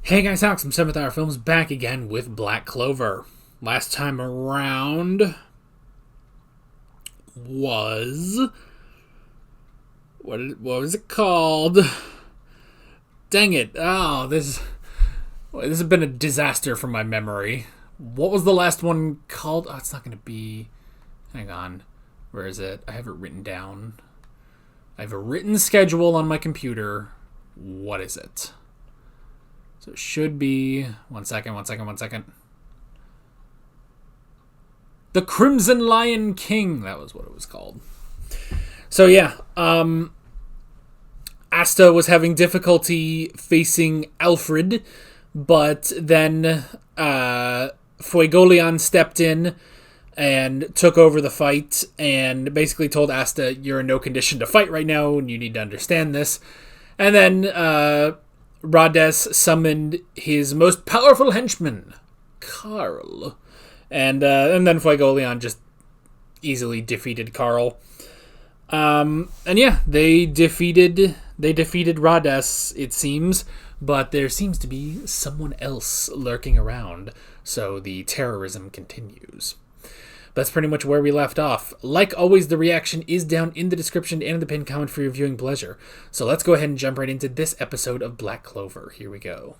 Hey guys, Alex from 7th Hour Films back again with Black Clover. Last time around was... What was it called? Dang it. Oh, this has been a disaster for my memory. What was the last one called? Oh, it's not going to be... Hang on. Where is it? I have it written down. I have a written schedule on my computer. What is it? So it should be... One second. The Crimson Lion King. That was what it was called. So yeah, Asta was having difficulty facing Alfred, but then Fuegoleon stepped in and took over the fight and basically told Asta, you're in no condition to fight right now and you need to understand this. And then Rhodes summoned his most powerful henchman, Carl. And then Fuegoleon just easily defeated Carl. And yeah, they defeated Rhodes, it seems, but there seems to be someone else lurking around, so the terrorism continues. That's pretty much where we left off. Like always, the reaction is down in the description and in the pinned comment for your viewing pleasure. So let's go ahead and jump right into this episode of Black Clover. Here we go.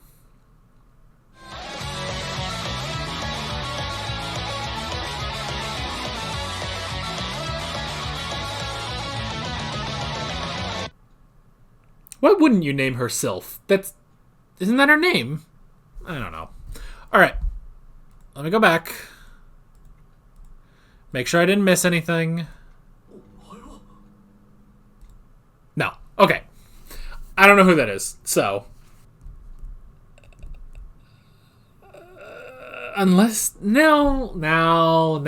Why wouldn't you name her Sylph? Isn't that her name? I don't know. Alright. Let me go back. Make sure I didn't miss anything. No. Okay. I don't know who that is, so. Unless. No. No.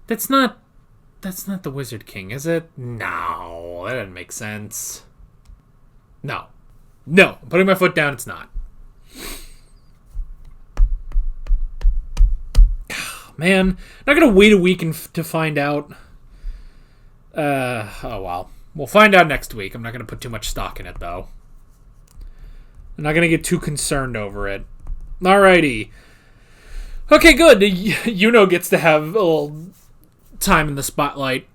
That's not the Wizard King, is it? No, that doesn't make sense. No. I'm putting my foot down, it's not. Man, not gonna wait a week to find out. Oh well. We'll find out next week. I'm not gonna put too much stock in it, though. I'm not gonna get too concerned over it. Alrighty. Okay, good. Yuno gets to have a little time in the spotlight.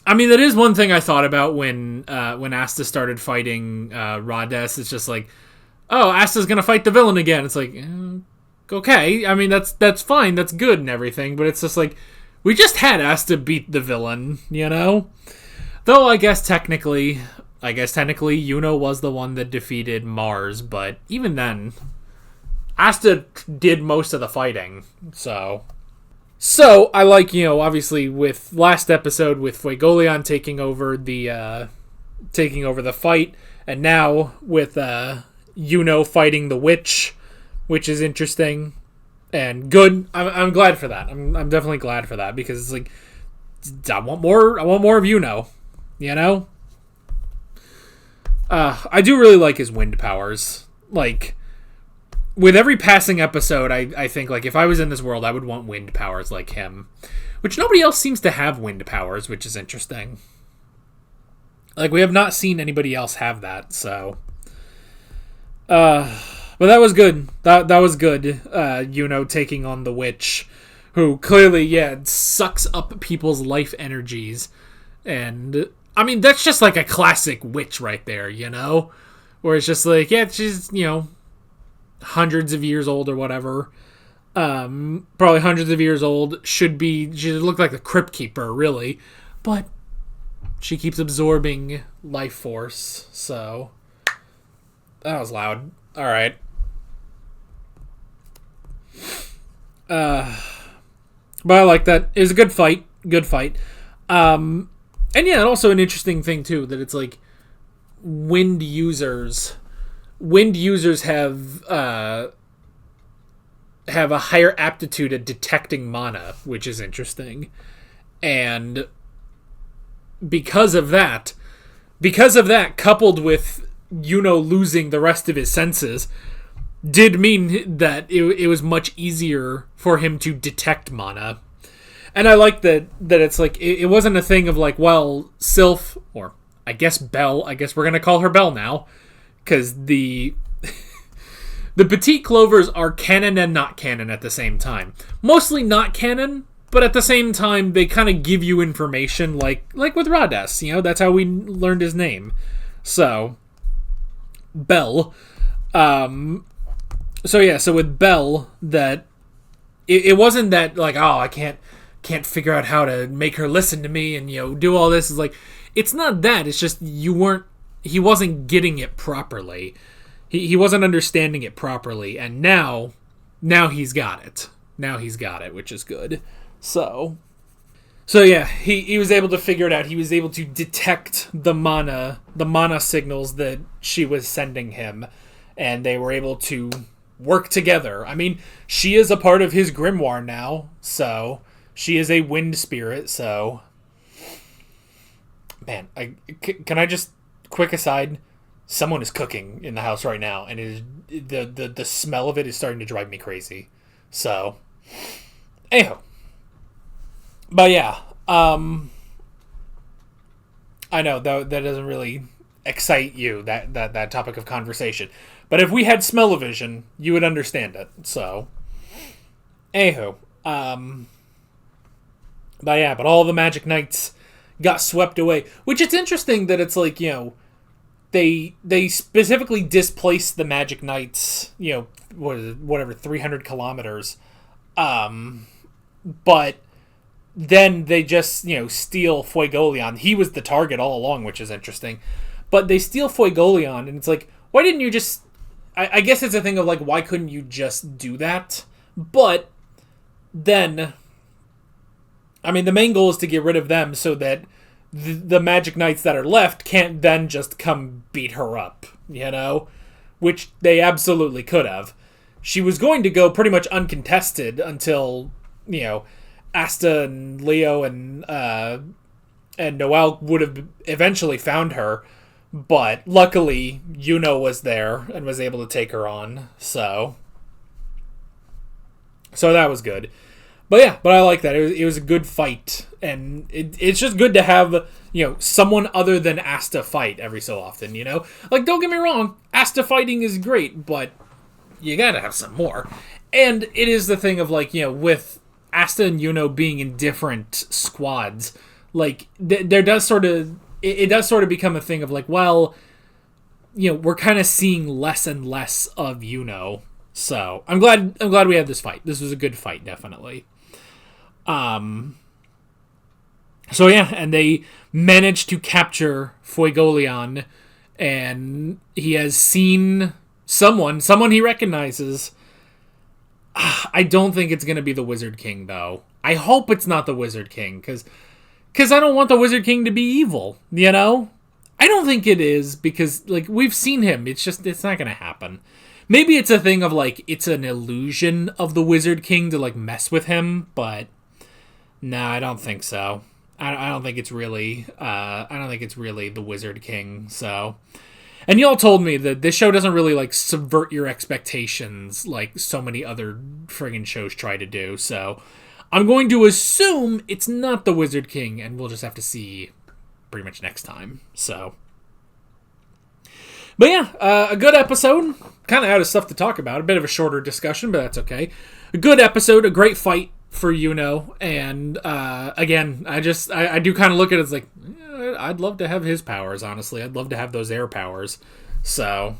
I mean, that is one thing I thought about when Asta started fighting Rhodes. It's just like, oh, Asta's gonna fight the villain again. It's like, okay. I mean, that's fine. That's good and everything. But it's just like, we just had Asta beat the villain, you know? Though I guess technically, Yuno was the one that defeated Mars. But even then, Asta did most of the fighting. So I like, obviously with last episode with Fuegoleon taking over the fight, and now with Yuno fighting the witch, which is interesting and good. I'm glad for that. I'm definitely glad for that because it's like I want more of Yuno, you know. I do really like his wind powers. Like, with every passing episode, I think, like, if I was in this world, I would want wind powers like him. Which nobody else seems to have wind powers, which is interesting. Like, we have not seen anybody else have that, so. But that was good. That was good. Yuno taking on the witch, who clearly, sucks up people's life energies. And, I mean, that's just like a classic witch right there, you know? Where it's just like, she's, hundreds of years old or whatever. Probably hundreds of years old. She look like the Crypt Keeper, really. But she keeps absorbing life force, so. That was loud. Alright. But I like that. It was a good fight. And yeah, also an interesting thing too, that it's like wind users have a higher aptitude at detecting mana, which is interesting. And because of that, coupled with losing the rest of his senses, did mean that it was much easier for him to detect mana. And I like that it's like, it wasn't a thing of like, well, Sylph, or I guess Belle, I guess we're going to call her Belle now, because the Petite Clovers are canon and not canon at the same time. Mostly not canon, but at the same time, they kind of give you information, like with Rhodes, you know, that's how we learned his name. So, Belle. So with Belle, that it wasn't that like, oh, I can't figure out how to make her listen to me and, you know, do all this. Is like, it's not that. It's just he wasn't getting it properly. He wasn't understanding it properly, and now he's got it. Now he's got it, which is good. So yeah, he was able to figure it out. He was able to detect the mana signals that she was sending him, and they were able to work together. I mean, she is a part of his grimoire now, so she is a wind spirit, so... Man, can I just... Quick aside, someone is cooking in the house right now, and the smell of it is starting to drive me crazy. So, anyhow. But yeah, I know that doesn't really excite you, that topic of conversation. But if we had smell-o-vision, you would understand it. So, anywho, but all the Magic Knights got swept away. Which it's interesting that it's like, you know, they specifically displaced the Magic Knights, you know, whatever, 300 kilometers. But then they just, you know, steal Fuegoleon. He was the target all along, which is interesting. But they steal Fuegoleon, and it's like, why didn't you just... I guess it's a thing of like, why couldn't you just do that? But then... I mean, the main goal is to get rid of them so that the Magic Knights that are left can't then just come beat her up, you know? Which they absolutely could have. She was going to go pretty much uncontested until, you know, Asta and Leo and Noelle would have eventually found her. But luckily, Yuno was there and was able to take her on. So that was good. But yeah, I like that. It was a good fight. And it's just good to have, you know, someone other than Asta fight every so often, you know? Like, don't get me wrong, Asta fighting is great, but you gotta have some more. And it is the thing of, like, you know, with Asta and Yuno being in different squads, like, there does sort of... It does sort of become a thing of, like, well, you know, we're kind of seeing less and less of Yuno. So, I'm glad we had this fight. This was a good fight, definitely. So yeah, and they managed to capture Fuegoleon, and he has seen someone he recognizes. I don't think it's going to be the Wizard King, though. I hope it's not the Wizard King, because I don't want the Wizard King to be evil, you know? I don't think it is, because, like, we've seen him. It's not going to happen. Maybe it's a thing of, like, it's an illusion of the Wizard King to, like, mess with him, but no, I don't think so. I don't think it's really the Wizard King, so... And y'all told me that this show doesn't really, like, subvert your expectations like so many other friggin' shows try to do, so... I'm going to assume it's not the Wizard King, and we'll just have to see pretty much next time, so... But yeah, a good episode. Kind of out of stuff to talk about. A bit of a shorter discussion, but that's okay. A good episode, a great fight for Yuno, and again, I do kind of look at it as like, I'd love to have his powers, honestly. I'd love to have those air powers. So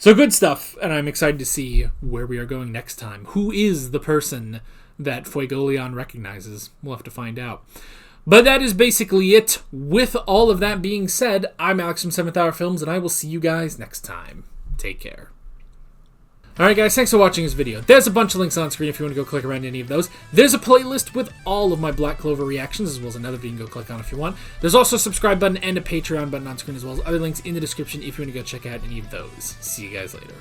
good stuff, and I'm excited to see where we are going next time. Who is the person that Fuegoleon recognizes? We'll have to find out. But that is basically it. With all of that being said, I'm Alex from 7th Hour Films, and I will see you guys next time. Take care. Alright guys, thanks for watching this video. There's a bunch of links on screen if you want to go click around any of those. There's a playlist with all of my Black Clover reactions, as well as another video you can go click on if you want. There's also a subscribe button and a Patreon button on screen, as well as other links in the description if you want to go check out any of those. See you guys later.